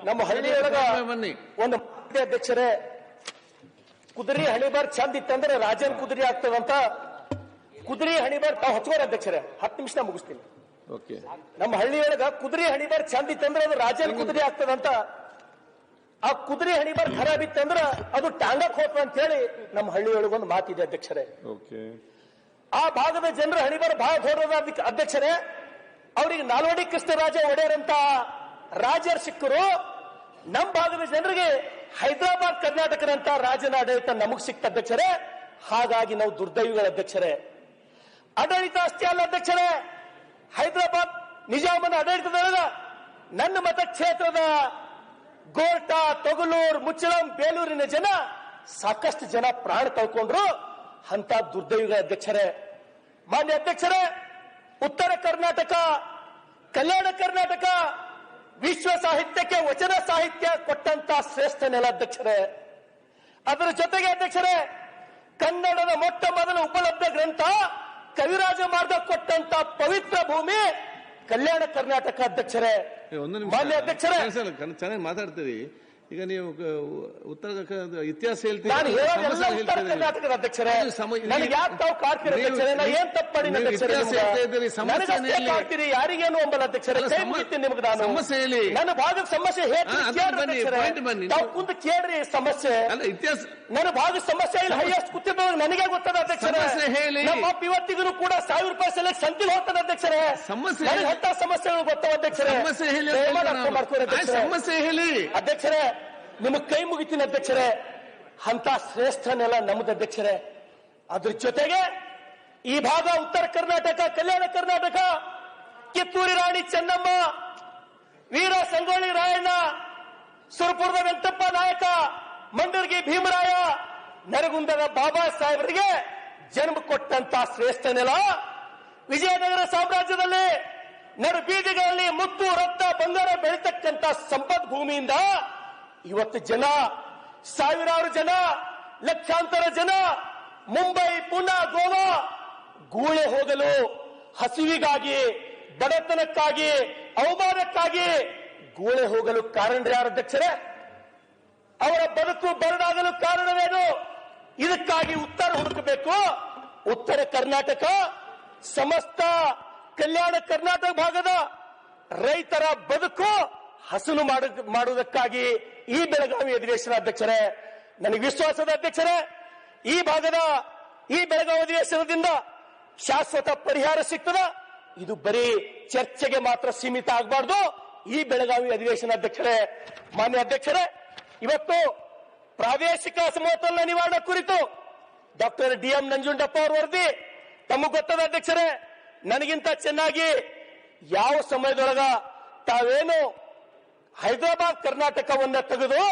ನಮ್ಮ ಹಳ್ಳಿಯೊಳಗ ಒಂದು ಅಧ್ಯಕ್ಷರೇ, ಕುದುರೆ ಹಣಿಬಾರ್ ಚಂದ ಇತ್ತಂದ್ರೆ ರಾಜನ್ ಕುದುರೆ ಆಗ್ತದಂತ. ಕುದುರೆ ಹಣಿಬಾರ್ ತಾವು ಹಚ್ಕೋರ ಅಧ್ಯಕ್ಷರೇ, 10 ನಿಮಿಷ ಮುಗಿಸ್ತೀನಿ. ನಮ್ಮ ಹಳ್ಳಿಯೊಳಗ ಕುದುರೆ ಹಣಿಬಾರ್ ಚಂದ ಇತ್ತಂದ್ರೆ ಅದು ರಾಜನ್ ಕುದುರೆ ಆಗ್ತದಂತ. ಆ ಕುದುರೆ ಹಣಿಬಾರ್ ಖರಾಬ್ ಇತ್ತಂದ್ರ ಅದು ಟಾಂಗಕ್ ಹೋತ ಅಂತ ಹೇಳಿ ನಮ್ಮ ಹಳ್ಳಿಯೊಳಗೊಂದು ಮಾತಿದೆ ಅಧ್ಯಕ್ಷರೇ. ಆ ಭಾಗದ ಜನರ ಹಣಿಬಾರ್ ಬಹಳ ದೊಡ್ಡದ ಅಧ್ಯಕ್ಷರೇ. ಅವ್ರಿಗೆ ನಾಲ್ವಡಿ ಕೃಷ್ಣರಾಜ ಒಡೆಯರ್ ಅಂತ ರಾಜರು ಸಿಕ್ಕರು. ನಮ್ಮ ಭಾಗದ ಜನರಿಗೆ ಹೈದರಾಬಾದ್ ಕರ್ನಾಟಕದಂತ ರಾಜನ ಆಡಳಿತ ನಮಗ್ ಸಿಕ್ತ ಅಧ್ಯಕ್ಷರೇ. ಹಾಗಾಗಿ ನಾವು ದುರ್ದೈವಿಗಳ ಅಧ್ಯಕ್ಷರೇ. ಆಡಳಿತ ಅಷ್ಟೇ ಅಲ್ಲ ಅಧ್ಯಕ್ಷರೇ, ಹೈದರಾಬಾದ್ ನಿಜಾಮನ ಆಡಳಿತದೊಳಗ ನನ್ನ ಮತಕ್ಷೇತ್ರದ ಗೋರ್ಟ, ತೊಗಲೂರು, ಮುಚ್ಚಳಂ, ಬೇಲೂರಿನ ಜನ ಸಾಕಷ್ಟು ಜನ ಪ್ರಾಣ ಕಳ್ಕೊಂಡ್ರು. ಅಂತ ದುರ್ದೈವಿಗಳ ಅಧ್ಯಕ್ಷರೇ. ಮಾನ್ಯ ಅಧ್ಯಕ್ಷರೇ, ಉತ್ತರ ಕರ್ನಾಟಕ, ಕಲ್ಯಾಣ ಕರ್ನಾಟಕ ವಿಶ್ವ ಸಾಹಿತ್ಯಕ್ಕೆ ವಚನ ಸಾಹಿತ್ಯ ಕೊಟ್ಟಂತ ಶ್ರೇಷ್ಠ ನೆಲ ಅಧ್ಯಕ್ಷರೇ. ಅದರ ಜೊತೆಗೆ ಅಧ್ಯಕ್ಷರೇ, ಕನ್ನಡದ ಮೊಟ್ಟ ಮೊದಲ ಉಪಲಬ್ಧ ಗ್ರಂಥ ಕವಿರಾಜ ಮಾರ್ಗ ಕೊಟ್ಟಂತ ಪವಿತ್ರ ಭೂಮಿ ಕಲ್ಯಾಣ ಕರ್ನಾಟಕ ಅಧ್ಯಕ್ಷರೇ. ಮಾನ್ಯ ಅಧ್ಯಕ್ಷರೇ, ಚೆನ್ನಾಗಿ ಮಾತಾಡ್ತೀರಿ. ಈಗ ನೀವು ಉತ್ತರ ಇತಿಹಾಸ ಹೇಳ್ತೀರಿ. ನಾನು ಹೇಳೋದೆಲ್ಲ ಉತ್ತರ ಕರ್ನಾಟಕದ ಅಧ್ಯಕ್ಷರೇ. ನನಗೆ ಯಾಕೆ ತಾವು ಕಾಡ್ತೀರಿ ಅಧ್ಯಕ್ಷರೇ? ನಾನು ಏನ್ ತಪ್ಪು ಮಾಡಿ ಕಾಡ್ತೀರಿ? ಯಾರಿಗೇನು ಅಂಬಲ್ಲ ಅಧ್ಯಕ್ಷರೇ. ಕೈ ಮುಗಿತೀನಿ ನಿಮ್ಗೆ. ನಾನು ಸಮಸ್ಯೆ ಹೇಳಿ, ನನ್ನ ಭಾಗದ ಸಮಸ್ಯೆ ತಾವು ಕುಂತ ಕೇಳ್ರಿ. ಸಮಸ್ಯೆ ನನ್ನ ಭಾಗದ ಸಮಸ್ಯೆ ಇಲ್ಲ. ಹೈಯೆಸ್ಟ್ ಕೂತಿದ್ದವಾಗ ನನಗೆ ಗೊತ್ತದ ಅಧ್ಯಕ್ಷರೇ. ನಮ್ಮ ಇವತ್ತಿಗೂ ಕೂಡ 1000 ರೂಪಾಯಿ ಸೆಲೆಕ್ಟ್ ಸಂತಿಲ್ ಹೋಗ್ತದೆ ಅಧ್ಯಕ್ಷರೇ. ಅಂತ ಸಮಸ್ಯೆಗಳು ಗೊತ್ತವ ಅಧ್ಯಕ್ಷರೇ. ಸಮಸ್ಯೆ ಹೇಳಿ ಅಧ್ಯಕ್ಷರೇ. ನಿಮಗೆ ಕೈ ಮುಗಿತೀನಿ ಅಧ್ಯಕ್ಷರೇ. ಅಂತ ಶ್ರೇಷ್ಠ ನೆಲ ನಮ್ಮದು ಅಧ್ಯಕ್ಷರೇ. ಅದ್ರ ಜೊತೆಗೆ ಈ ಭಾಗ ಉತ್ತರ ಕರ್ನಾಟಕ, ಕಲ್ಯಾಣ ಕರ್ನಾಟಕ, ಕಿತ್ತೂರಿ ರಾಣಿ ಚೆನ್ನಮ್ಮ, ವೀರ ಸಂಗೊಳ್ಳಿ ರಾಯಣ್ಣ, ಸುರಪುರದ ವೆಂಕಟಪ್ಪ ನಾಯಕ, ಮಂಡರ್ಗಿ ಭೀಮರಾಯ, ನರಗುಂದದ ಬಾಬಾ ಸಾಹೇಬರಿಗೆ ಜನ್ಮ ಕೊಟ್ಟಂತ ಶ್ರೇಷ್ಠ ನೆಲ. ವಿಜಯನಗರ ಸಾಮ್ರಾಜ್ಯದಲ್ಲಿ ನಡು ಬೀದಿಗಳಲ್ಲಿ ಮುತ್ತು, ರಕ್ತ, ಬಂಗಾರ ಬೆಳೀತಕ್ಕಂತ ಸಂಪತ್ ಭೂಮಿಯಿಂದ ಇವತ್ತು ಜನ, ಸಾವಿರಾರು ಜನ, ಲಕ್ಷಾಂತರ ಜನ ಮುಂಬೈ, ಪುಣೆ, ಗೋವಾ ಗೂಳೆ ಹೋಗಲು, ಹಸಿವಿಗಾಗಿ, ಬಡತನಕ್ಕಾಗಿ, ಅವಮಾನಕ್ಕಾಗಿ ಗೂಳೆ ಹೋಗಲು ಕಾರಣ ಯಾರು ಅಧ್ಯಕ್ಷರೇ? ಅವರ ಬದುಕು ಬರಡಾಗಲು ಕಾರಣವೇನು? ಇದಕ್ಕಾಗಿ ಉತ್ತರ ಹುಡುಕಬೇಕು. ಉತ್ತರ ಕರ್ನಾಟಕ, ಸಮಸ್ತ ಕಲ್ಯಾಣ ಕರ್ನಾಟಕ ಭಾಗದ ರೈತರ ಬದುಕು ಹಸನು ಮಾಡುವುದಕ್ಕಾಗಿ ಈ ಬೆಳಗಾವಿ ಅಧಿವೇಶನ ಅಧ್ಯಕ್ಷರೇ. ನನಗೆ ವಿಶ್ವಾಸದ ಅಧ್ಯಕ್ಷರೇ, ಈ ಭಾಗದ ಈ ಬೆಳಗಾವಿ ಅಧಿವೇಶನದಿಂದ ಶಾಶ್ವತ ಪರಿಹಾರ ಸಿಗ್ತದ. ಇದು ಬರೀ ಚರ್ಚೆಗೆ ಮಾತ್ರ ಸೀಮಿತ ಆಗಬಾರ್ದು. ಈ ಬೆಳಗಾವಿ ಅಧಿವೇಶನ ಅಧ್ಯಕ್ಷರೇ. ಮಾನ್ಯ ಅಧ್ಯಕ್ಷರೇ, ಇವತ್ತು ಪ್ರಾದೇಶಿಕ ಸಮತೋಲನ ನಿವಾರಣೆ ಕುರಿತು ಡಾಕ್ಟರ್ ಡಿ.ಎಂ. ನಂಜುಂಡಪ್ಪ ಅವರ ವರದಿ ತಮಗೆ ಗೊತ್ತದ ಅಧ್ಯಕ್ಷರೇ. ನನಗಿಂತ ಚೆನ್ನಾಗಿ ಯಾವ ಸಮಯದೊಳಗ ತಾವೇನು ಹೈದರಾಬಾದ್ ಕರ್ನಾಟಕವನ್ನ ತೆಗೆದು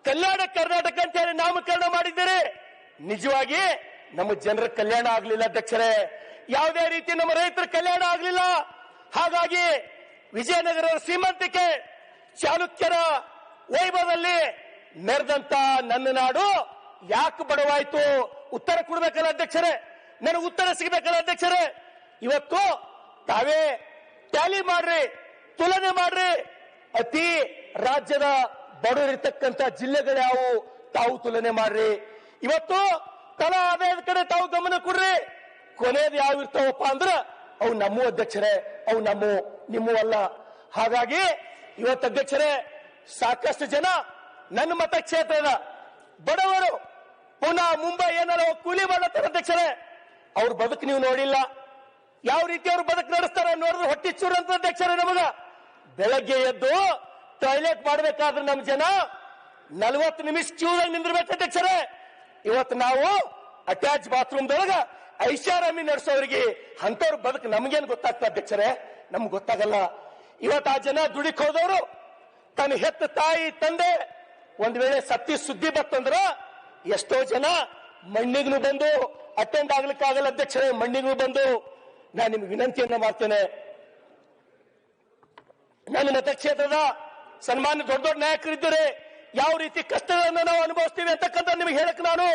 ಕಲ್ಯಾಣ ಕರ್ನಾಟಕ ಅಂತ ಹೇಳಿ ನಾಮಕರಣ ಮಾಡಿದ್ದೀರಿ, ನಿಜವಾಗಿ ನಮ್ಮ ಜನರ ಕಲ್ಯಾಣ ಆಗಲಿಲ್ಲ ಅಧ್ಯಕ್ಷರೇ. ಯಾವುದೇ ರೀತಿ ನಮ್ಮ ರೈತರ ಕಲ್ಯಾಣ ಆಗಲಿಲ್ಲ. ಹಾಗಾಗಿ ವಿಜಯನಗರ ಶ್ರೀಮಂತಿಕೆ, ಚಾಲುಕ್ಯರ ವೈಭವದಲ್ಲಿ ಮೆರೆದಂತ ನನ್ನ ನಾಡು ಯಾಕೆ ಬಡವಾಯ್ತು? ಉತ್ತರ ಕೊಡ್ಬೇಕಲ್ಲ ಅಧ್ಯಕ್ಷರೇ. ನನಗೆ ಉತ್ತರ ಸಿಗಬೇಕಲ್ಲ ಅಧ್ಯಕ್ಷರೇ. ಇವತ್ತು ತಾವೇ ಟ್ಯಾಲಿ ಮಾಡ್ರಿ, ತುಲನೆ ಮಾಡ್ರಿ. ಅತಿ ರಾಜ್ಯದ ಬಡವರಿರ್ತಕ್ಕಂಥ ಜಿಲ್ಲೆಗಳು ಯಾವುವು ತಾವು ತುಲನೆ ಮಾಡ್ರಿ. ಇವತ್ತು ತಲಾ ಆದಾಯದ ಕಡೆ ತಾವು ಗಮನ ಕೊಡ್ರಿ. ಕೊನೆಯದು ಯಾವ ಇರ್ತಾವಪ್ಪ ಅಂದ್ರ ಅವು ನಮ್ಮ ಅಧ್ಯಕ್ಷರೇ, ಅವು ನಿಮ್ಮವಲ್ಲ. ಹಾಗಾಗಿ ಇವತ್ತು ಅಧ್ಯಕ್ಷರೇ, ಸಾಕಷ್ಟು ಜನ ನನ್ನ ಮತಕ್ಷೇತ್ರದ ಬಡವರು ಪುನಃ ಮುಂಬೈ ಏನಾರ ಕೂಲಿ ಮಾಡತ್ತಾರ ಅಧ್ಯಕ್ಷರೇ. ಅವ್ರ ಬದುಕು ನೀವು ನೋಡಿಲ್ಲ. ಯಾವ ರೀತಿ ಅವ್ರು ಬದುಕು ನಡೆಸ್ತಾರ ನೋಡಿದ್ರೆ ಹೊಟ್ಟಿ ಚೂರು ಅಂತ ಅಧ್ಯಕ್ಷರೇ. ನಮಗ ಬೆಳಗ್ಗೆ ಎದ್ದು ಟಾಯ್ಲೆಟ್ ಮಾಡ್ಬೇಕಾದ್ರೆ ನಮ್ಮ ಜನ 40 ನಿಮಿಷ ಕ್ಯೂದಾಗ ನಿಂದಿರ್ಬೇಕು ಅಧ್ಯಕ್ಷರೇ. ಇವತ್ತು ನಾವು ಅಟ್ಯಾಚ್ ಬಾತ್ರೂಮ್ದೊಳಗ ಐಷಾರಾಮಿ ನಡೆಸೋರಿಗೆ ಅಂತವ್ರ ಬದುಕು ನಮಗೇನು ಗೊತ್ತಾಗ್ತದೆ ಅಧ್ಯಕ್ಷರೇ? ನಮ್ಗೆ ಗೊತ್ತಾಗಲ್ಲ. ಇವತ್ತು ಆ ಜನ ದುಡಿಕ್ ಹೋದವರು ತನ್ನ ಹೆತ್ತ ತಾಯಿ ತಂದೆ ಒಂದ್ ವೇಳೆ ಸತ್ತಿ ಸುದ್ದಿ ಬರ್ತಂದ್ರ ಎಷ್ಟೋ ಜನ ಮಣ್ಣಿಗೂ ಬಂದು ಅಟೆಂಡ್ ಆಗ್ಲಿಕ್ಕಾಗಲ್ಲ ಅಧ್ಯಕ್ಷರೇ. ಮಣ್ಣಿಗೂ ಬಂದು ನಾನು ನಿಮ್ಗೆ ವಿನಂತಿಯನ್ನ ಮಾಡ್ತೇನೆ. ನನ್ನ ಮತಕ್ಷೇತ್ರದ ಸನ್ಮಾನ್ಯ ದೊಡ್ಡ ದೊಡ್ಡ ನಾಯಕರಿದ್ದರೆ ಯಾವ ರೀತಿ ಕಷ್ಟಗಳನ್ನು ನಾವು ಅನುಭವಿಸ್ತೀವಿ ಅಂತಕ್ಕಂಥ ನಿಮಗೆ ಹೇಳಕ್ ನಾನು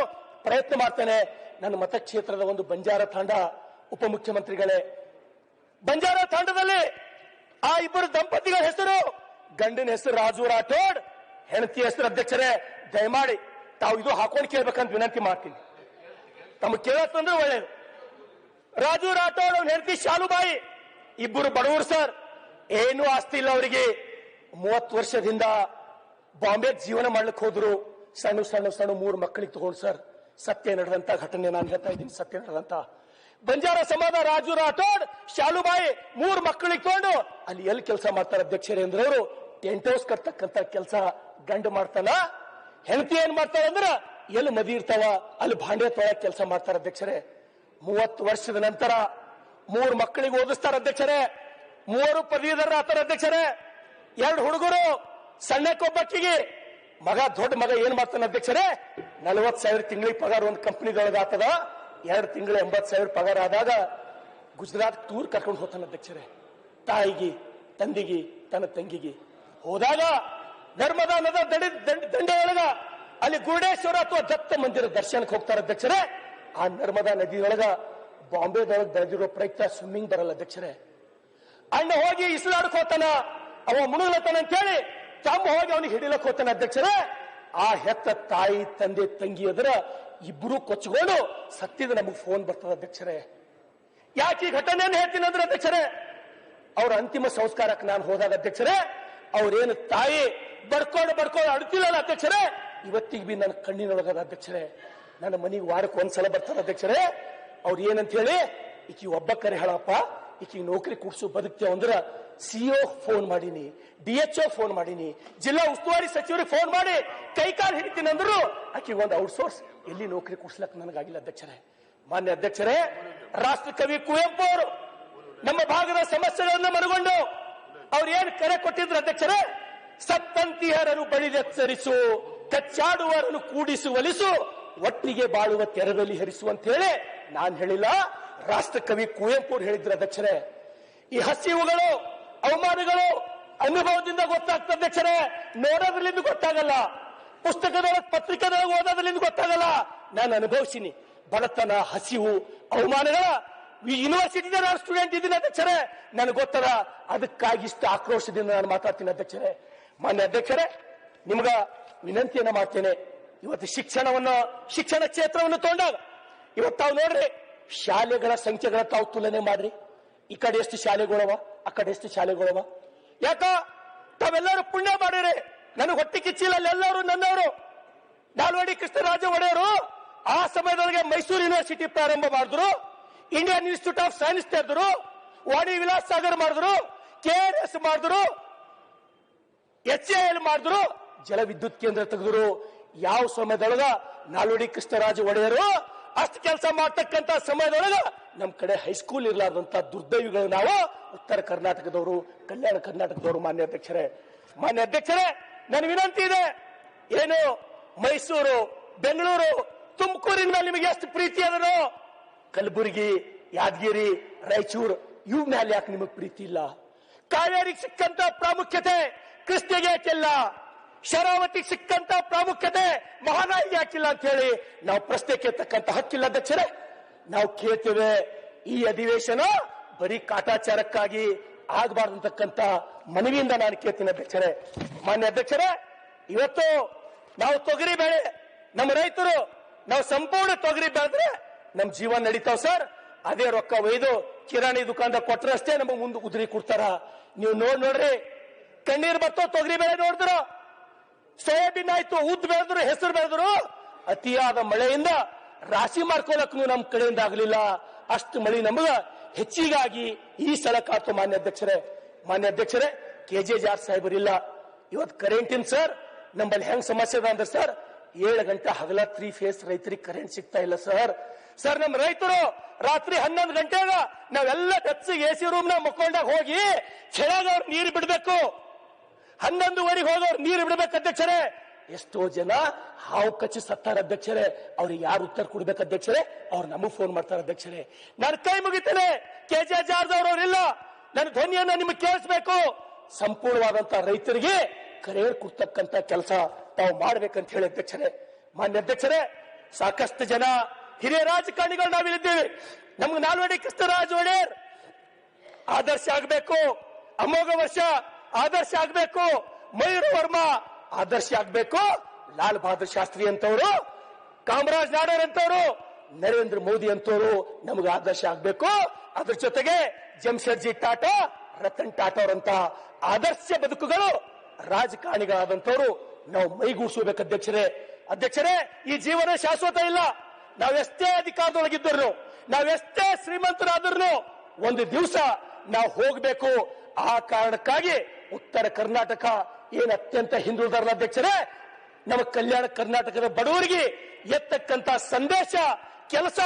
ಪ್ರಯತ್ನ ಮಾಡ್ತೇನೆ. ನನ್ನ ಮತಕ್ಷೇತ್ರದ ಒಂದು ಬಂಜಾರ ತಾಂಡ, ಉಪಮುಖ್ಯಮಂತ್ರಿಗಳೇ, ಬಂಜಾರ ತಾಂಡದಲ್ಲಿ ಆ ಇಬ್ಬರು ದಂಪತಿಗಳ ಹೆಸರು ಗಂಡನ ಹೆಸರು ರಾಜು ರಾಠೋಡ್, ಹೆಂಡತಿ ಹೆಸರು ಅಧ್ಯಕ್ಷರೇ ದಯಮಾಡಿ ತಾವು ಇದು ಹಾಕೊಂಡು ಕೇಳ್ಬೇಕಂತ ವಿನಂತಿ ಮಾಡ್ತೀನಿ. ತಮಗೆ ಕೇಳತ್ತಂದ್ರೆ ಒಳ್ಳೇದು. ರಾಜು ರಾಠೋಡ್ ಅವ್ನ ಹೆಂಡತಿ ಶಾಲುಬಾಯಿ ಇಬ್ಬರು ಬಡವರು ಸರ್, ಏನು ಆಸ್ತಿ ಇಲ್ಲ ಅವರಿಗೆ. 30 ವರ್ಷದಿಂದ ಬಾಂಬೆ ಜೀವನ ಮಾಡ್ಲಿಕ್ಕೆ ಹೋದ್ರು. ಸಣ್ಣ ಸಣ್ಣ ಸಣ್ಣ 3 ಮಕ್ಕಳಿಗೆ ತಗೊಂಡು ಸರ್. ಸತ್ಯ ನಡೆದಂತ ಘಟನೆ ನಾನು ಹೇಳ್ತಾ ಇದ್ದೀನಿ, ಸತ್ಯ ನಡೆದಂತ. ಬಂಜಾರ ಸಮಾಜ ರಾಜು ರಾಠೋಡ್ ಶಾಲುಬಾಯಿ 3 ಮಕ್ಕಳಿಗೆ ತಗೊಂಡು ಅಲ್ಲಿ ಎಲ್ಲಿ ಕೆಲಸ ಮಾಡ್ತಾರೆ ಅಧ್ಯಕ್ಷರೇ ಅಂದ್ರೆ ಅವರು ಟೆಂಟ್ ಹೌಸ್ ಕಟ್ತಕ್ಕಂತ ಕೆಲಸ ಗಂಡು ಮಾಡ್ತಾನ. ಹೆಂಡತಿ ಏನ್ ಮಾಡ್ತಾರ ಅಂದ್ರ ಎಲ್ಲಿ ಮದಿ ಇರ್ತಾವ ಅಲ್ಲಿ ಭಾಂಡೆ ತೊಳಕ್ ಕೆಲಸ ಮಾಡ್ತಾರೆ ಅಧ್ಯಕ್ಷರೇ. 30 ವರ್ಷದ ನಂತರ 3 ಮಕ್ಕಳಿಗೆ ಓದಿಸ್ತಾರ ಅಧ್ಯಕ್ಷರೇ. 3 ಪದವೀಧರ ಆತರ ಅಧ್ಯಕ್ಷರೇ. 2 ಹುಡುಗರು, ಸಣ್ಣಕ್ಕೊಬ್ಬಕ್ಕಿಗೆ ಮಗ, ದೊಡ್ಡ ಮಗ ಏನ್ ಮಾಡ್ತಾನೆ ಅಧ್ಯಕ್ಷರೇ 40,000 ತಿಂಗಳಿಗೆ ಪಗಾರ ಒಂದು ಕಂಪನಿದೊಳಗೆ ಆಗ್ತದ. 2 ತಿಂಗಳು 80,000 ಪಗಾರ ಆದಾಗ ಗುಜರಾತ್ ಟೂರ್ ಕರ್ಕೊಂಡು ಹೋಗ್ತಾನೆ ಅಧ್ಯಕ್ಷರೇ. ತಾಯಿಗೆ, ತಂದೆಗೆ, ತನ್ನ ತಂಗಿಗೆ ಹೋದಾಗ ನರ್ಮದಾ ನದ ದಂಡೆ ಒಳಗ ಅಲ್ಲಿ ಗುರುಡೇಶ್ವರ ಅಥವಾ ದತ್ತ ಮಂದಿರ ದರ್ಶನಕ್ಕೆ ಹೋಗ್ತಾರೆ ಅಧ್ಯಕ್ಷರೇ. ಆ ನರ್ಮದಾ ನದಿಯೊಳಗ ಬಾಂಬೆದೊಳಗೆ ಬೆಳೆದಿರೋ ಪ್ರಯುಕ್ತ ಸ್ವಿಮ್ಮಿಂಗ್ ಬರಲ್ಲ ಅಧ್ಯಕ್ಷರೇ. ಅಣ್ಣ ಹೋಗಿ ಇಸ್ಲಾಡಕ್ ಹೋಗ್ತಾನ, ಅವ ಮುಳುಗ್ಲತ್ತಾನ ಅಂತೇಳಿ ತಮ್ಮ ಹೋಗಿ ಅವನಿಗೆ ಹಿಡಿಲಕ್ ಹೋಗ್ತಾನೆ ಅಧ್ಯಕ್ಷರೇ. ಆ ಹೆತ್ತ ತಾಯಿ, ತಂದೆ, ತಂಗಿ ಎದುರ ಇಬ್ರು ಕೊಚ್ಕೊಂಡು ಸತ್ತಿದ ನಮಗೆ ಫೋನ್ ಬರ್ತದ ಅಧ್ಯಕ್ಷರೇ. ಯಾಕೆ ಈ ಘಟನೆಯನ್ನು ಹೇಳ್ತೀನಿ ಅಂದ್ರೆ ಅಧ್ಯಕ್ಷರೇ, ಅವ್ರ ಅಂತಿಮ ಸಂಸ್ಕಾರಕ್ಕೆ ನಾನು ಹೋದಾಗ ಅಧ್ಯಕ್ಷರೇ, ಅವ್ರೇನು ತಾಯಿ ಬಡ್ಕೊಂಡು ಅಡ್ತಿಲ್ಲಲ್ಲ ಅಧ್ಯಕ್ಷರೇ, ಇವತ್ತಿಗೆ ಬಿ ನನ್ನ ಕಣ್ಣಿನೊಳಗದ ಅಧ್ಯಕ್ಷರೇ. ನನ್ನ ಮನೆಗೆ ವಾರಕ್ಕೆ ಒಂದ್ಸಲ ಬರ್ತಾರೆ ಅಧ್ಯಕ್ಷರೇ. ಅವ್ರು ಏನಂತ ಹೇಳಿ, ಈಕಿ ಒಬ್ಬ ಕರೆ ಹೇಳಪ್ಪ, ಈಕಿ ನೌಕರಿ ಕುಡ್ಸು ಬದುಕ್ತೇವೆ ಅಂದ್ರ ಸಿಒ ಫೋನ್ ಮಾಡೀನಿ, DHO ಫೋನ್ ಮಾಡೀನಿ, ಜಿಲ್ಲಾ ಉಸ್ತುವಾರಿ ಸಚಿವರಿಗೆ ಫೋನ್ ಮಾಡಿ ಕೈಕಾಲು ಹಿಡಿತೀನಿ ಅಂದ್ರು ಆಕಿ ಒಂದು ಔಟ್ಸೋರ್ಸ್ ಎಲ್ಲಿ ನೌಕರಿ ಕುಡ್ಸ್ಲಕ್ ನನಗಾಗಿಲ್ಲ ಅಧ್ಯಕ್ಷರೇ. ಮಾನ್ಯ ಅಧ್ಯಕ್ಷರೇ, ರಾಷ್ಟ್ರ ಕವಿ ಕುವೆಂಪು ಅವರು ನಮ್ಮ ಭಾಗದ ಸಮಸ್ಯೆಗಳನ್ನು ಮನಗೊಂಡು ಅವ್ರು ಏನ್ ಕರೆ ಕೊಟ್ಟಿದ್ರು ಅಧ್ಯಕ್ಷರೇ, ಸತ್ತಂತಿಹರನ್ನು ಬಳಿದೆಚ್ಚರಿಸು, ಕಚ್ಚಾಡುವರನ್ನು ಕೂಡಿಸು ಒಲಿಸು, ಒಟ್ಟಿಗೆ ಬಾಳುವ ತೆರದಲ್ಲಿ ಹರಿಸು ಅಂತ ಹೇಳಿ ನಾನ್ ಹೇಳಿಲ್ಲ, ರಾಷ್ಟ್ರ ಕವಿ ಕುವೆಂಪು ಅವರು ಹೇಳಿದ್ರು ಅಧ್ಯಕ್ಷರೇ. ಈ ಹಸಿವುಗಳು, ಅವಮಾನಗಳು ಅನುಭವದಿಂದ ಗೊತ್ತಾಗ್ತದೆ ಅಧ್ಯಕ್ಷರೇ, ನೋಡೋದ್ರಲ್ಲಿಂದ ಗೊತ್ತಾಗಲ್ಲ, ಪುಸ್ತಕದೊಳಗೆ ಪತ್ರಿಕೆದೊಳಗೆ ಓದೋದ್ರಲ್ಲಿಂದ ಗೊತ್ತಾಗಲ್ಲ. ನಾನು ಅನುಭವಿಸಿನಿ ಬಡತನ, ಹಸಿವು, ಅವಮಾನಗಳ. ಯೂನಿವರ್ಸಿಟಿದ ನಾನು ಸ್ಟೂಡೆಂಟ್ ಇದ್ದೀನಿ ಅಧ್ಯಕ್ಷರೇ, ನನಗೆ ಗೊತ್ತದ. ಅದಕ್ಕಾಗಿ ಇಷ್ಟು ಆಕ್ರೋಶದಿಂದ ನಾನು ಮಾತಾಡ್ತೀನಿ ಅಧ್ಯಕ್ಷರೇ. ಮಾನ್ಯ ಅಧ್ಯಕ್ಷರೇ, ನಿಮ್ಗ ವಿನಂತಿಯನ್ನ ಮಾಡ್ತೇನೆ. ಇವತ್ತು ಶಿಕ್ಷಣ ಕ್ಷೇತ್ರವನ್ನು ತಗೊಂಡಾಗ ಇವತ್ತು ತಾವು ನೋಡ್ರಿ, ಶಾಲೆಗಳ ಸಂಖ್ಯೆಗಳ ತಾವು ತುಲನೆ ಮಾಡ್ರಿ. ಈ ಕಡೆ ಎಷ್ಟು ಶಾಲೆಗಳವ, ಆ ಕಡೆ ಎಷ್ಟು ಶಾಲೆಗಳವ. ಯಾಕ ತಾವೆಲ್ಲರೂ ಪುಣ್ಯ ಮಾಡಿರಿ. ನನಗೆ ಹೊಟ್ಟೆ ಕಿಚ್ಚಿಲ್ಲ, ಎಲ್ಲರೂ ನನ್ನವರು. ನಾಲ್ವಡಿ ಕೃಷ್ಣರಾಜ ಒಡೆಯರು ಆ ಸಮಯದೊಳಗೆ ಮೈಸೂರು ಯೂನಿವರ್ಸಿಟಿ ಪ್ರಾರಂಭ ಮಾಡಿದ್ರು, ಇಂಡಿಯನ್ ಇನ್ಸ್ಟಿಟ್ಯೂಟ್ ಆಫ್ ಸೈನ್ಸ್ ತೆರೆದ್ರು, ವಾಣಿ ವಿಲಾಸ್ ಸಾಗರ್ ಮಾಡಿದ್ರು, KRS ಮಾಡಿದ್ರು, HAL ಮಾಡಿದ್ರು, ಜಲ ವಿದ್ಯುತ್ ಕೇಂದ್ರ ತೆಗೆದ್ರು. ಯಾವ ಸಮಯದೊಳಗ ನಾಲ್ವಡಿ ಕೃಷ್ಣರಾಜ ಒಡೆಯರು ಅಷ್ಟು ಕೆಲಸ ಮಾಡ್ತಕ್ಕಂತ ಸಮಯದೊಳಗ ನಮ್ ಕಡೆ ಹೈಸ್ಕೂಲ್ ಇರ್ಲಾರ್ದಂತ ದುರ್ದೈವಿಗಳು ನಾವು ಉತ್ತರ ಕರ್ನಾಟಕದವರು, ಕಲ್ಯಾಣ ಕರ್ನಾಟಕದವರು. ಮಾನ್ಯ ಅಧ್ಯಕ್ಷರೇ, ನನ್ನ ವಿನಂತಿ ಇದೆ. ಏನು ಮೈಸೂರು, ಬೆಂಗಳೂರು, ತುಮಕೂರಿನ ಮೇಲೆ ನಿಮಗೆ ಎಷ್ಟು ಪ್ರೀತಿ ಅದನೋ, ಕಲಬುರಗಿ, ಯಾದಗಿರಿ, ರಾಯಚೂರು ಇವ್ ಮೇಲೆ ಯಾಕೆ ನಿಮಗೆ ಪ್ರೀತಿ ಇಲ್ಲ? ಕಾವೇರಿಗೆ ಸಿಕ್ಕಂತ ಪ್ರಾಮುಖ್ಯತೆ ಕೃಷ್ಣಗೆ ಯಾಕಿಲ್ಲ? ಶರಾವತಿಗೆ ಸಿಕ್ಕಂತ ಪ್ರಾಮುಖ್ಯತೆ ಮಹಾನಾಯಿಗೆ ಯಾಕಿಲ್ಲ ಅಂತ ಹೇಳಿ ನಾವು ಪ್ರಶ್ನೆ ಕೇಳ್ತಕ್ಕಂತ ಹಕ್ಕಿಲ್ಲ ಅಧ್ಯಕ್ಷರೇ. ನಾವು ಕೇಳ್ತೇವೆ, ಈ ಅಧಿವೇಶನ ಬರೀ ಕಾಟಾಚಾರಕ್ಕಾಗಿ ಆಗಬಾರ್ದಂತಕ್ಕಂತ ಮನವಿಯಿಂದ ನಾನು ಕೇಳ್ತೀನಿ ಅಧ್ಯಕ್ಷರೇ. ಮಾನ್ಯ ಅಧ್ಯಕ್ಷರೇ, ಇವತ್ತು ನಾವು ತೊಗರಿ ಬೆಳೆ, ನಮ್ಮ ರೈತರು ನಾವು ಸಂಪೂರ್ಣ ತೊಗರಿ ಬೆಳೆದ್ರೆ ನಮ್ ಜೀವನ ನಡೀತಾವ್ ಸರ್. ಅದೇ ರೊಕ್ಕ ಒಯ್ದು ಕಿರಾಣಿ ದುಕಾನ್ದಾಗ ಕೊಟ್ರೆ ಅಷ್ಟೇ ನಮಗೆ ಮುಂದೆ ಉದುರಿ ಕೊಡ್ತಾರ. ನೀವು ನೋಡ್ರಿ, ಕಣ್ಣೀರ್ ಬರ್ತೋ ತೊಗರಿ ಬೆಳೆ ನೋಡಿದ್ರು, ಸೋಯಾಬೀನ್ ಆಯ್ತು, ಉದ್ದು ಬೆಳೆದ್ರು, ಹೆಸರು ಬೆಳೆದ್ರು. ಅತಿಯಾದ ಮಳೆಯಿಂದ ರಾಶಿ ಮಾಡ್ಕೊಳಕ್ಕೂ ನಮ್ ಕಡೆಯಿಂದ ಆಗಲಿಲ್ಲ. ಅಷ್ಟು ಮಳೆ ನಮಗ ಹೆಚ್ಚಿಗಾಗಿ ಈ ಸಲ ಕಾತು. ಮಾನ್ಯ ಅಧ್ಯಕ್ಷರೇ, KJ ಜಾರ್ ಸಾಹೇಬರಿಲ್ಲ. ಇವತ್ತು ಕರೆಂಟಿನ ಸರ್ ನಮ್ಮಲ್ಲಿ ಹೆಂಗ್ ಸಮಸ್ಯೆ ಅದ ಅಂದ್ರೆ ಸರ್, 7 ಗಂಟೆ ಹಗಲ 3 ಫೇಸ್ ರೈತರಿಗೆ ಕರೆಂಟ್ ಸಿಗ್ತಾ ಇಲ್ಲ ಸರ್. ನಮ್ಮ ರೈತರು ರಾತ್ರಿ 11 ಗಂಟೆಗ ನಾವೆಲ್ಲ ಬೆಚ್ಚಗೆ AC ರೂಮ್ ನ ಮಕ್ಕೊಂಡಾಗ ಹೋಗಿ ಚೆಳಗ ಅವ್ರು ನೀರು ಬಿಡ್ಬೇಕು, 11:30 ಹೋಗೋರು ನೀರು ಬಿಡ್ಬೇಕು ಅಧ್ಯಕ್ಷರೇ. ಎಷ್ಟೋ ಜನ ಹಾವು ಕಚ್ಚಿ ಸತ್ತಾರ ಅಧ್ಯಕ್ಷರೇ. ಅವ್ರಿಗೆ ಯಾರು ಉತ್ತರ ಕೊಡ್ಬೇಕು ಅಧ್ಯಕ್ಷರೇ? ಅವ್ರು ನಮಗ್ ಫೋನ್ ಮಾಡ್ತಾರೆ ಅಧ್ಯಕ್ಷರೇ. ನಾನು ಕೈ ಮುಗಿತೇನೆ, KJ ಜಾರ್ದವ್ರವ್ರಿಲ್ಲ, ನನ್ನ ಧ್ವನಿಯನ್ನ ನಿಮಗೆ ಕೇಳಿಸ್ಬೇಕು. ಸಂಪೂರ್ಣವಾದಂತ ರೈತರಿಗೆ ಕರೆಂಟ್ ಕೊಡ್ತಕ್ಕಂತ ಕೆಲಸ ತಾವು ಮಾಡ್ಬೇಕಂತ ಹೇಳಿ ಅಧ್ಯಕ್ಷರೇ. ಮಾನ್ಯ ಅಧ್ಯಕ್ಷರೇ, ಸಾಕಷ್ಟು ಜನ ಹಿರಿಯ ರಾಜಕಾರಣಿಗಳು ನಾವಿಲ್ಲಿದ್ದೇವೆ. ನಮ್ಗೆ ನಾಲ್ವಡಿ ಕೃಷ್ಣರಾಜ ಒಡೆಯರ್ ಆದರ್ಶ ಆಗಬೇಕು. ಅಮೋಘ ವರ್ಷ ಆದರ್ಶ ಆಗ್ಬೇಕು, ಮಯೂರ್ ವರ್ಮಾ ಆದರ್ಶ ಆಗ್ಬೇಕು, ಲಾಲ್ ಬಹದ್ದೂರ್ ಶಾಸ್ತ್ರಿ ಅಂತವರು, ಕಾಮರಾಜ್ ನಾಡರ್ ಅಂತವರು, ನರೇಂದ್ರ ಮೋದಿ ಅಂತವರು ನಮಗೆ ಆದರ್ಶ ಆಗ್ಬೇಕು. ಅದ್ರ ಜೊತೆಗೆ ಜಮ್ಶೆಡ್ಜಿ ಟಾಟಾ, ರತನ್ ಟಾಟಾ ಅವರಂತ ಆದರ್ಶ ಬದುಕುಗಳು ರಾಜಕಾರಣಿಗಳಾದಂತವರು ನಾವು ಮೈಗೂಡಿಸಬೇಕು ಅಧ್ಯಕ್ಷರೇ. ಈ ಜೀವನ ಶಾಶ್ವತ ಇಲ್ಲ. ನಾವೆಷ್ಟೇ ಅಧಿಕಾರದೊಳಗಿದ್ದರು, ನಾವೆಷ್ಟೇ ಶ್ರೀಮಂತರಾದ್ರೂ ಒಂದು ದಿವಸ ನಾವು ಹೋಗಬೇಕು. ಆ ಕಾರಣಕ್ಕಾಗಿ ಉತ್ತರ ಕರ್ನಾಟಕ ಏನು ಅತ್ಯಂತ ಹಿಂದುಳಿದಾರಲ್ಲ ಅಧ್ಯಕ್ಷರೇ, ನಮ್ಮ ಕಲ್ಯಾಣ ಕರ್ನಾಟಕದ ಬಡವರಿಗೆ ಎತ್ತಕ್ಕಂತ ಸಂದೇಶ ಕೆಲಸ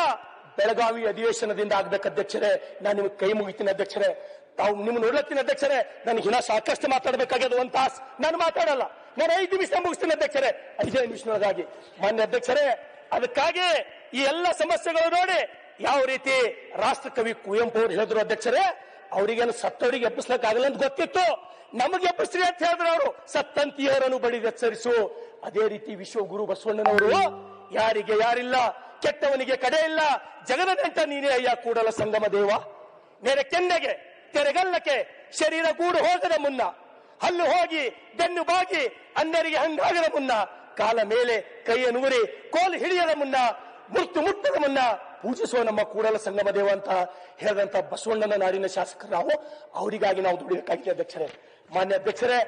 ಬೆಳಗಾವಿ ಅಧಿವೇಶನದಿಂದ ಆಗ್ಬೇಕು ಅಧ್ಯಕ್ಷರೇ. ನಾನು ನಿಮಗೆ ಕೈ ಮುಗಿತೀನಿ ಅಧ್ಯಕ್ಷರೇ. ತಾವು ನಿಮ್ಮ ನೋಡ್ಲತ್ತೀನಿ ಅಧ್ಯಕ್ಷರೇ. ನನಗೆ ಇನ್ನ ಸಾಕಷ್ಟು ಮಾತಾಡಬೇಕಾಗ್ಯದ, ಒಂದು ತಾಸು ನಾನು ಮಾತಾಡಲ್ಲ. ನಾನು 5 ನಿಮಿಷ ಮುಗಿಸ್ತೀನಿ ಅಧ್ಯಕ್ಷರೇ, 5 ನಿಮಿಷದೊಳಗಾಗಿ. ಮಾನ್ಯ ಅಧ್ಯಕ್ಷರೇ, ಅದಕ್ಕಾಗಿ ಈ ಎಲ್ಲ ಸಮಸ್ಯೆಗಳು ನೋಡಿ ಯಾವ ರೀತಿ ರಾಷ್ಟ್ರಕವಿ ಕುವೆಂಪು ಅವರು ಹೇಳಿದ್ರು ಅಧ್ಯಕ್ಷರೇ, ಅವರಿಗೇನು ಸತ್ತವರಿಗೆ ಎಬ್ಬಿಸ್ಲಕ್ಕಾಗಲ್ಲ ಅಂತ ಗೊತ್ತಿತ್ತು, ನಮಗೆ ಎಬ್ಬಿಸ್ರಿ ಅಂತ ಹೇಳಿದ್ರು ಅವರು. ಸತ್ತಂತಿಯರನ್ನು ಬಡಿದು ಎಚ್ಚರಿಸು. ಅದೇ ರೀತಿ ವಿಶ್ವಗುರು ಬಸವಣ್ಣನವರು ಯಾರಿಗೆ ಯಾರಿಲ್ಲ, ಕೆಟ್ಟವನಿಗೆ ಕಡೆ ಇಲ್ಲ, ಜಗದನೆಂಟ ನೀನೇ ಅಯ್ಯ ಕೂಡಲ ಸಂಗಮ ದೇವ. ನೆರೆ ಕೆನ್ನೆಗೆ ತೆರೆಗಲ್ಲಕ್ಕೆ ಶರೀರ ಗೂಡು ಹೋಗದ ಮುನ್ನ, ಹಲ್ಲು ಹೋಗಿ ಬೆನ್ನು ಬಾಗಿ ಅನ್ನರಿಗೆ ಹಂಗಾಗದ ಮುನ್ನ, ಕಾಲ ಮೇಲೆ ಕೈಯನ್ನೂರಿ ಕೋಲು ಹಿಡಿಯದ ಮುನ್ನ, ಮುಟ್ಟದ ಮುನ್ನ ಪೂಜಿಸುವ ನಮ್ಮ ಕೂಡಲ ಸಂಗಮ ದೇವ ಅಂತ ಹೇಳಿದಂತ ಬಸವಣ್ಣನ ನಾಡಿನ ಶಾಸಕರು ನಾವು. ಅವರಿಗಾಗಿ ನಾವು ದುಡಿಬೇಕಾಗಿದೆ ಅಧ್ಯಕ್ಷರೇ. ಮಾನ್ಯ ಅಧ್ಯಕ್ಷರೇ,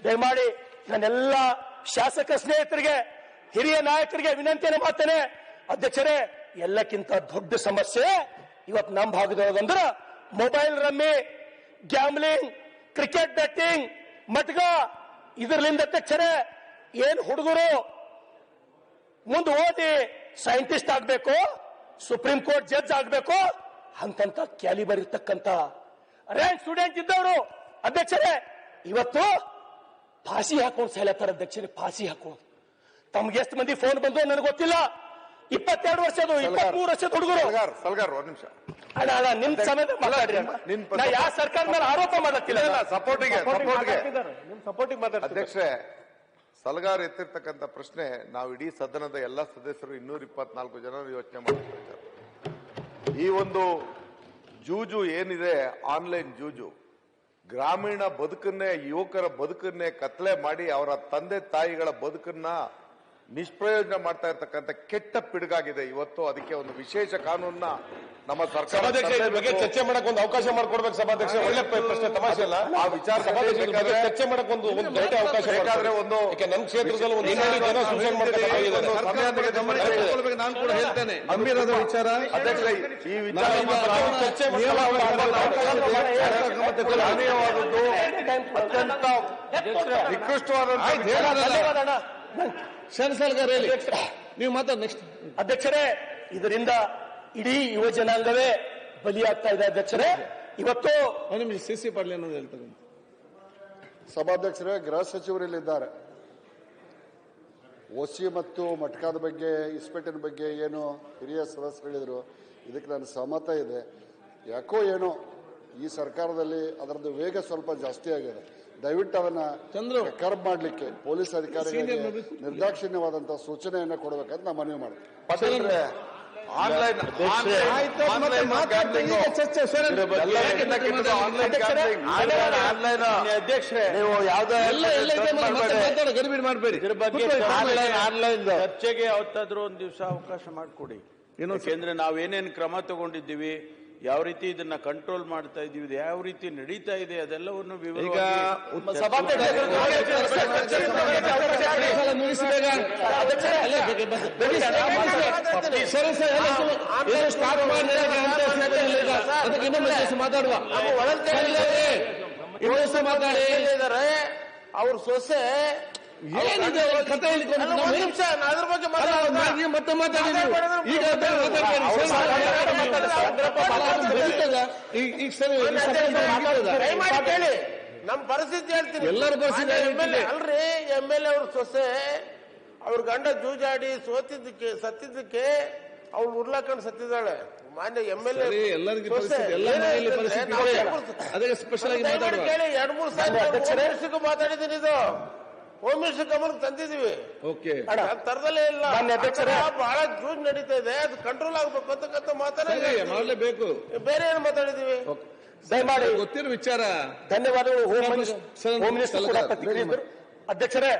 ದಯಮಾಡಿ ನನ್ನೆಲ್ಲ ಶಾಸಕ ಸ್ನೇಹಿತರಿಗೆ, ಹಿರಿಯ ನಾಯಕರಿಗೆ ವಿನಂತಿಯನ್ನು ಮಾಡ್ತೇನೆ ಅಧ್ಯಕ್ಷರೇ. ಎಲ್ಲಕ್ಕಿಂತ ದೊಡ್ಡ ಸಮಸ್ಯೆ ಇವತ್ತು ನಮ್ಮ ಭಾಗದೊಳಗಂದ್ರೆ mobile rummy, gambling, cricket betting, ಮಟ್ಗ. ಇದರಿಂದ ಅಧ್ಯಕ್ಷರೇ ಏನ್ ಹುಡುಗರು ಮುಂದೆ ಓದಿ ಸೈಂಟಿಸ್ಟ್ ಆಗ್ಬೇಕು, ಸುಪ್ರೀಂ ಕೋರ್ಟ್ ಜಡ್ಜ್ ಆಗ್ಬೇಕು ಅಂತಂತ ಕ್ಯಾಲಿಬರ್ ಇರ್ತಕ್ಕಂತ ರ್ಯಾಂಕ್ ಸ್ಟೂಡೆಂಟ್ ಇದ್ದವರು ಅಧ್ಯಕ್ಷರೇ ಇವತ್ತು ಫಾಸಿ ಹಾಕೊಂಡು ಸಾಯ್ಲತ್ತಾರ ಅಧ್ಯಕ್ಷರೇ. ಫಾಸಿ ಹಾಕೊಂಡು ತಮ್ಗೆ ಎಷ್ಟು ಮಂದಿ ಫೋನ್ ಬಂದು ನನಗೆ ಗೊತ್ತಿಲ್ಲ. 22 ವರ್ಷದ 23 ವರ್ಷದ ಹುಡುಗರು. ಸಲ್ಗಾರ್ ಒಂದ್ ನಿಮಿಷ ಅಣ್ಣ ನಿಮ್ ಸಮಯದ ಮಾತಾಡ್ರಿ. ನಾ ಯಾವ ಸರ್ಕಾರ ಮೇಲೆ ಆರೋಪ ಮಾಡತ್ತಿಲ್ಲ, ಸಪೋರ್ಟಿಗೆ ಅಧ್ಯಕ್ಷರೇ. ಸಲ್ಗಾರ್ ಎತ್ತಿರ್ತಕ್ಕಂಥ ಪ್ರಶ್ನೆ ನಾವು ಇಡೀ ಸದನದ ಎಲ್ಲ ಸದಸ್ಯರು 224 ಜನ ಯೋಚನೆ ಮಾಡ್ತಿದ್ದಾರೆ. ಈ ಒಂದು ಜೂಜು ಏನಿದೆ, ಆನ್ಲೈನ್ ಜೂಜು ಗ್ರಾಮೀಣ ಬದುಕನ್ನೇ, ಯುವಕರ ಬದುಕನ್ನೇ ಕತ್ಲೆ ಮಾಡಿ ಅವರ ತಂದೆ ತಾಯಿಗಳ ಬದುಕನ್ನ ನಿಷ್ಪ್ರಯೋಜನ ಮಾಡ್ತಾ ಇರ್ತಕ್ಕಂಥ ಕೆಟ್ಟ ಪಿಡುಗಾಗಿದೆ ಇವತ್ತು. ಅದಕ್ಕೆ ಒಂದು ವಿಶೇಷ ಕಾನೂನನ್ನ ನಮ್ಮ ಸರ್ಕಾರ ಬಗ್ಗೆ ಚರ್ಚೆ ಮಾಡಕ್ ಒಂದು ಅವಕಾಶ ಮಾಡ್ಕೊಡ್ಬೇಕು ಸಭಾಧ್ಯಕ್ಷ. ಒಳ್ಳೆ ಪ್ರಶ್ನೆ, ತಮಾಷೆ ಅಲ್ಲ. ಆ ವಿಚಾರ ಚರ್ಚೆ ಮಾಡಕ್ ಒಂದು ದೊಡ್ಡ ಅವಕಾಶ ಬೇಕಾದ್ರೆ ಒಂದು ನಮ್ಮ ಕ್ಷೇತ್ರದಲ್ಲಿ ಒಂದು ಜನ ಸೂಚನೆ ನಾನು ಕೂಡ ಹೇಳ್ತೇನೆ ಗಂಭೀರದ ವಿಚಾರ ಅಧ್ಯಕ್ಷ. ಈ ವಿಚಾರ ಚರ್ಚೆ ಅನ್ಯಾಯವಾದದ್ದು, ಅತ್ಯಂತ ನಿಕೃಷ್ಟವಾದ. ಸಲ್ಗಾರ್ ಹೇಳಿ, ನೀವು ಮಾತಾಡಿ ನೆಕ್ಸ್ಟ್. ಅಧ್ಯಕ್ಷರೇ, ಇದರಿಂದ ಇಡೀ ಯುವ ಜನಾಂಗವೇ ಬಲಿಯಾಗ್ತಾ ಇದೆ ಅಧ್ಯಕ್ಷರೇ. ಇವತ್ತು ನಿಮ್ಗೆ ಸಿಸಿ ಪಾಟೀಲ್ ಅನ್ನೋದು ಹೇಳ್ತಾರೆ. ಸಭಾಧ್ಯಕ್ಷರೇ, ಗೃಹ ಸಚಿವರಲ್ಲಿದ್ದಾರೆ. ಓಸಿ ಮತ್ತು ಮಟ್ಕಾದ ಬಗ್ಗೆ, ಇಸ್ಪೇಟಿನ ಬಗ್ಗೆ ಏನು ಹಿರಿಯ ಸದಸ್ಯರು ಹೇಳಿದ್ರು, ಇದಕ್ಕೆ ನಾನು ಸಹಮತ ಇದೆ. ಯಾಕೋ ಏನೋ ಈ ಸರ್ಕಾರದಲ್ಲಿ ಅದರದ್ದು ವೇಗ ಸ್ವಲ್ಪ ಜಾಸ್ತಿ ಆಗಿದೆ. ದಯವಿಟ್ಟು ಅದನ್ನ ಕರ್ಬ್ ಮಾಡಲಿಕ್ಕೆ ಪೊಲೀಸ್ ಅಧಿಕಾರಿಗಳಿಗೆ ನಿರ್ದಾಕ್ಷಿಣ್ಯವಾದಂತಹ ಸೂಚನೆಯನ್ನ ಕೊಡಬೇಕಂತ ನಾನು ಮನವಿ ಮಾಡ್ತೀನಿ. ಆನ್ಲೈನ್ ಅಧ್ಯಕ್ಷರೇ, ನೀವು ಯಾವುದೇ ಮಾಡಬೇಡಿ. ಚರ್ಚೆಗೆ ಯಾವತ್ತಾದ್ರೂ ಒಂದು ದಿವಸ ಅವಕಾಶ ಮಾಡಿಕೊಡಿ. ಯಾಕೆಂದ್ರೆ ನಾವೇನೇನು ಕ್ರಮ ತಗೊಂಡಿದ್ದೀವಿ, ಯಾವ ರೀತಿ ಇದನ್ನ ಕಂಟ್ರೋಲ್ ಮಾಡ್ತಾ ಇದೀವಿ, ಯಾವ ರೀತಿ ನಡೀತಾ ಇದೆ, ಅದೆಲ್ಲವನ್ನು ಮಾತಾಡುವ ಅವ್ರ ಸೊಸೆ ಏನಿದೆ ಕಥೆ ನಿಮಿಷ ಅದ್ರ ಬಗ್ಗೆ ಮತ್ತೆ ಮಾತಾಡಿದ್ರು. ಈಗ ಹೇಳಿ, ನಮ್ ಪರಿಸ್ಥಿತಿ ಹೇಳ್ತೀನಿ. ಎಲ್ಲರ ಪರಿಸ್ಥಿತಿ ಅಲ್ರಿ, MLA ಅವ್ರ ಸೊಸೆ ಅವ್ರ ಗಂಡ ಜೂಜಾಡಿ ಸತ್ತಿದ್ದಕ್ಕೆ ಅವ್ಳು ಉರ್ಲಾಕೊಂಡು ಸತ್ತಿದ್ದಾಳೆ. ಮಾನ್ಯ MLA ಎಲ್ಲರಿಗೂ ಅದಕ್ಕೆ ಸ್ಪೆಷಲ್ ಆಗಿ ಕೇಳಿ. 2-3 ಸಾರಿ ಮಾತಾಡಿದ್ದೀನಿ. ಇದು ಹೋಮ್ ಮಿನಿಸ್ಟರ್ ಗಮನಕ್ಕೆ ತಂದಿದೀವಿ. ತರದಲ್ಲೇ ಇಲ್ಲ. ಬಹಳ ಜೂಜ್ ನಡೀತಾ ಇದೆ, ಅದು ಕಂಟ್ರೋಲ್ ಆಗ್ಬೇಕು ಅಂತಕ್ಕಂಥ ಮಾತಾಡಲೇಬೇಕು. ಮಾಡಲೇಬೇಕು. ಬೇರೆ ಏನು ಮಾತಾಡಿದೀವಿ? ದಯಮಾಡಿ ಗೊತ್ತಿರೋ ವಿಚಾರ. ಧನ್ಯವಾದಗಳು. ಹೋಮ್ ಸರ್, ಮಿನಿಸ್ಟರ್ ಕೂಡ ಪ್ರತಿಕ್ರಿಯಿಸಿದರು. ಅಧ್ಯಕ್ಷರೇ,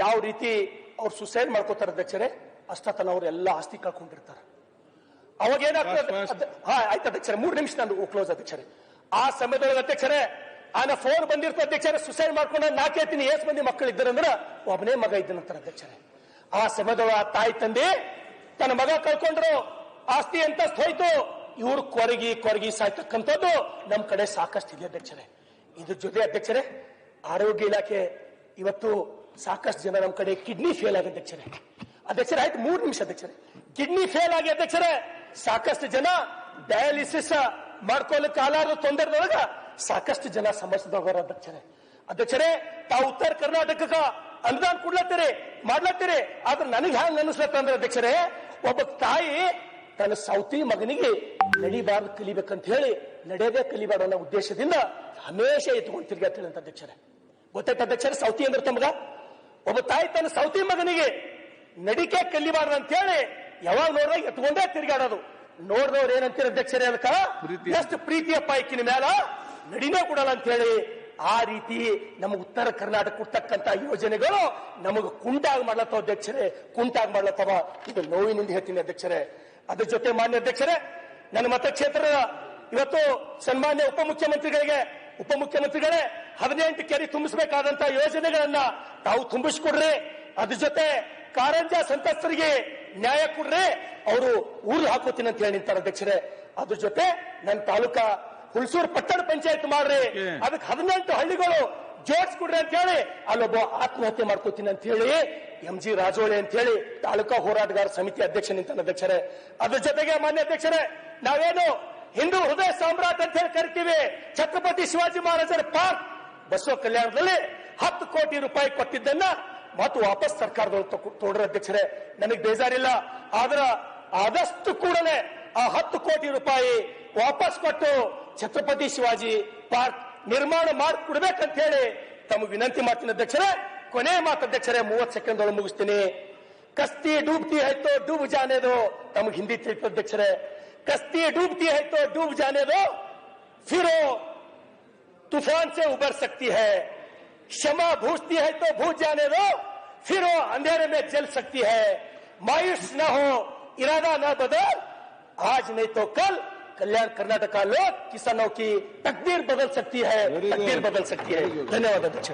ಯಾವ ರೀತಿ ಅವ್ರು ಸುಸೈಡ್ ಮಾಡ್ಕೋತಾರೆ ಅಧ್ಯಕ್ಷರೇ, ಅಷ್ಟತನ ಅವ್ರು ಎಲ್ಲ ಆಸ್ತಿ ಕಳ್ಕೊಂಡಿರ್ತಾರೆ. ಅವಾಗ ಏನಾಗ್ತದೆ? ಆಯ್ತು ಅಧ್ಯಕ್ಷರೇ, 3 ನಿಮಿಷ ನಾನು ಕ್ಲೋಸ್ ಅಧ್ಯಕ್ಷರೇ. ಆ ಸಮಯದೊಳಗೆ ಅಧ್ಯಕ್ಷರೇ ಆನ ಫೋನ್ ಬಂದಿರ್ತದೆ ಅಧ್ಯಕ್ಷರೇ, ಸುಸೈಡ್ ಮಾಡ್ಕೊಂಡು ನಾ ಕೇಳ್ತೀನಿ ಎಷ್ಟು ಮಂದಿ ಮಕ್ಕಳು ಇದ್ದಾರಂದ್ರ ಒಬ್ಬನೇ ಮಗ ಇದ್ದನಂತಾರೆ ಅಧ್ಯಕ್ಷರೇ. ಆ ಸಮಯದೊಳಗೆ ಆ ತಾಯಿ ತಂದೆ ತನ್ನ ಮಗ ಕಳ್ಕೊಂಡ್ರು, ಆಸ್ತಿ ಅಂತ ಹೋಯ್ತು, ಇವ್ರು ಕೊರಗಿ ಸಾಯ್ತಕ್ಕಂಥದ್ದು ನಮ್ ಕಡೆ ಸಾಕಷ್ಟು ಇದೆ ಅಧ್ಯಕ್ಷರೇ. ಇದ್ರ ಜೊತೆ ಅಧ್ಯಕ್ಷರೇ, ಆರೋಗ್ಯ ಇಲಾಖೆ ಇವತ್ತು ಸಾಕಷ್ಟು ಜನ ನಮ್ಮ ಕಡೆ ಕಿಡ್ನಿ ಫೇಲ್ ಆಗಿ ಅಧ್ಯಕ್ಷರೇ. ಅಧ್ಯಕ್ಷರೇ ಆಯ್ತು 3 ನಿಮಿಷ ಅಧ್ಯಕ್ಷರೇ. ಕಿಡ್ನಿ ಫೇಲ್ ಆಗಿ ಅಧ್ಯಕ್ಷರೇ ಸಾಕಷ್ಟು ಜನ ಡಯಾಲಿಸಿಸ್ ಮಾಡ್ಕೊಳ್ಳಿಕ್ಕೆ ಆಲಾರದ ತೊಂದರೆದೊಳಗ ಸಾಕಷ್ಟು ಜನ ಸಮಸ್ಯೆದವರ ಅಧ್ಯಕ್ಷರೇ. ಅಧ್ಯಕ್ಷರೇ, ತಾವು ಉತ್ತರ ಕರ್ನಾಟಕಕ್ಕೆ ಅನುದಾನ ಮಾಡ್ಲತ್ತೀರಿ, ಆದ್ರೆ ನನಗೆ ಹ್ಯಾಂಗ ಅನಿಸ್ಲತ್ತಂದ್ರೆ ಅಧ್ಯಕ್ಷರೇ, ಒಬ್ಬ ತಾಯಿ ತನ್ನ ಸೌತಿ ಮಗನಿಗೆ ನಡಿಬಾರ್ದು ಕಲಿಬೇಕಂತ ಹೇಳಿ ನಡೆಯದೇ ಕಲಿಬಾರ್ದು ಅನ್ನೋ ಉದ್ದೇಶದಿಂದ ಹಮೇಶ ಎತ್ಕೊಂಡು ತಿರ್ಗಾಡ್ತೀನಿ ಅಂತ ಅಧ್ಯಕ್ಷರೇ. ಗೊತ್ತಾಯ್ತು ಅಧ್ಯಕ್ಷರೇ, ಸೌತಿ ಅಂದ್ರೆ ತಮಗ ಒಬ್ಬ ತಾಯಿ ತನ್ನ ಸೌತಿ ಮಗನಿಗೆ ನಡಿಕೆ ಕಲಿಬಾರ್ದು ಅಂತ ಹೇಳಿ ಯಾವಾಗ ನೋಡ್ದಾಗ ಎತ್ಕೊಂಡೇ ತಿರ್ಗಾಡೋದು. ನೋಡಿದವ್ರು ಏನಂತೀರ ಅಧ್ಯಕ್ಷರೇ, ಅದಕ್ಕ ಎಷ್ಟು ಪ್ರೀತಿಯ ಪಾಯ್ಕಿನ ಮ್ಯಾಲ ನಡಿನೇ ಕೊಡಲ್ಲ ಅಂತ ಹೇಳಿ ಆ ರೀತಿ ನಮಗೆ ಉತ್ತರ ಕರ್ನಾಟಕ ಕೊಡ್ತಕ್ಕಂತ ಯೋಜನೆಗಳು ನಮಗೆ ಕುಂಟಾಗಿ ಮಾಡ್ಲತ್ತವ ಅಧ್ಯಕ್ಷರೇ, ಕುಂಟಾಗಿ ಮಾಡ್ಲತ್ತವ. ಇದು ನೋವಿನಿಂದ ಹೇಳ್ತೀನಿ ಅಧ್ಯಕ್ಷರೇ. ಅದ್ರ ಜೊತೆ ಮಾನ್ಯ ಅಧ್ಯಕ್ಷರೇ, ನನ್ನ ಮತಕ್ಷೇತ್ರದ ಇವತ್ತು ಸನ್ಮಾನ್ಯ ಉಪಮುಖ್ಯಮಂತ್ರಿಗಳೇ 18 ಕೆರೆ ತುಂಬಿಸಬೇಕಾದಂತ ಯೋಜನೆಗಳನ್ನ ತಾವು ತುಂಬಿಸ್ಕೊಡ್ರಿ. ಅದ್ರ ಜೊತೆ ಕಾರಂಜ ಸಂತ್ರಸ್ತರಿಗೆ ನ್ಯಾಯ ಕೊಡ್ರಿ, ಅವರು ಊರು ಹಾಕೋತೀನಿ ಅಂತ ಹೇಳಿ ನಿಂತಾರೆ ಅಧ್ಯಕ್ಷರೇ. ಅದ್ರ ಜೊತೆ ನನ್ನ ತಾಲೂಕಾ ಹುಲ್ಸೂರು ಪಟ್ಟಣ ಪಂಚಾಯತ್ ಮಾಡ್ರಿ, ಅದಕ್ಕೆ 18 ಹಳ್ಳಿಗಳು ಜೋಡಿಸ್ಕೊಡ್ರಿ ಅಂತ ಹೇಳಿ ಅಲ್ಲೊಬ್ಬ ಆತ್ಮಹತ್ಯೆ ಮಾಡ್ಕೋತೀನಿ ಅಂತ ಹೇಳಿ MG ರಾಜೋಳಿ ಅಂತ ಹೇಳಿ ತಾಲೂಕಾ ಹೋರಾಟಗಾರ ಸಮಿತಿ ಅಧ್ಯಕ್ಷ ನಿಂತಾನೆ ಅಧ್ಯಕ್ಷರೇ. ಅದ್ರ ಜೊತೆಗೆ ಮಾನ್ಯ ಅಧ್ಯಕ್ಷರೇ, ನಾವೇನು ಹಿಂದೂ ಹೃದಯ ಸಾಮ್ರಾಟ್ ಅಂತ ಹೇಳಿ ಕರಿತೀವಿ, ಛತ್ರಪತಿ ಶಿವಾಜಿ ಮಹಾರಾಜರ ಪಾರ್ಕ್ ಬಸವ ಕಲ್ಯಾಣದಲ್ಲಿ 10 ಕೋಟಿ ರೂಪಾಯಿ ಕೊಟ್ಟಿದ್ದನ್ನ ಮತ್ತು ವಾಪಸ್ ಸರ್ಕಾರದವರು ತೋಡ್ರ ಅಧ್ಯಕ್ಷರೇ. ನನಗೆ ಬೇಜಾರಿಲ್ಲ, ಆದ್ರ ಆದಷ್ಟು ಕೂಡಲೇ ಆ 10 ಕೋಟಿ ರೂಪಾಯಿ ವಾಪಸ್ ಕೊಟ್ಟು ಛತ್ರಪತಿ ಶಿವಾಜಿ ಪಾರ್ಕ್ ನಿರ್ಮಾಣ ಮಾಡಿಕೊಡ್ಬೇಕಂತ ಹೇಳಿ ತಮಗೆ ವಿನಂತಿ ಮಾಡ್ತೀನಿ ಅಧ್ಯಕ್ಷರೇ. ಕೊನೆ ಮಾತು ಅಧ್ಯಕ್ಷರೇ, 30 ಸೆಕೆಂಡ್ ಒಳಗೆ ಮುಗಿಸ್ತೀನಿ. ಕಸ್ತಿ ಡೂಬ್ತಿ ಹೈತೋ ಡೂಬ್ ಜಾನೆ ದೋ, ತಮಗೆ ಹಿಂದಿ ತಿಳಿತು ಅಧ್ಯಕ್ಷರೇ. कश्ती डूबती है तो डूब जाने दो, फिर वो तूफान से उबर सकती है. क्षमा भूजती है तो भूज जाने दो, फिर वो अंधेरे में जल सकती है. मायूस न हो, इरादा न बदल, आज नहीं तो कल कल्याण कर्नाटक लोग किसानों की तकदीर बदल सकती है, तकदीर बदल सकती है. धन्यवाद अध्यक्ष.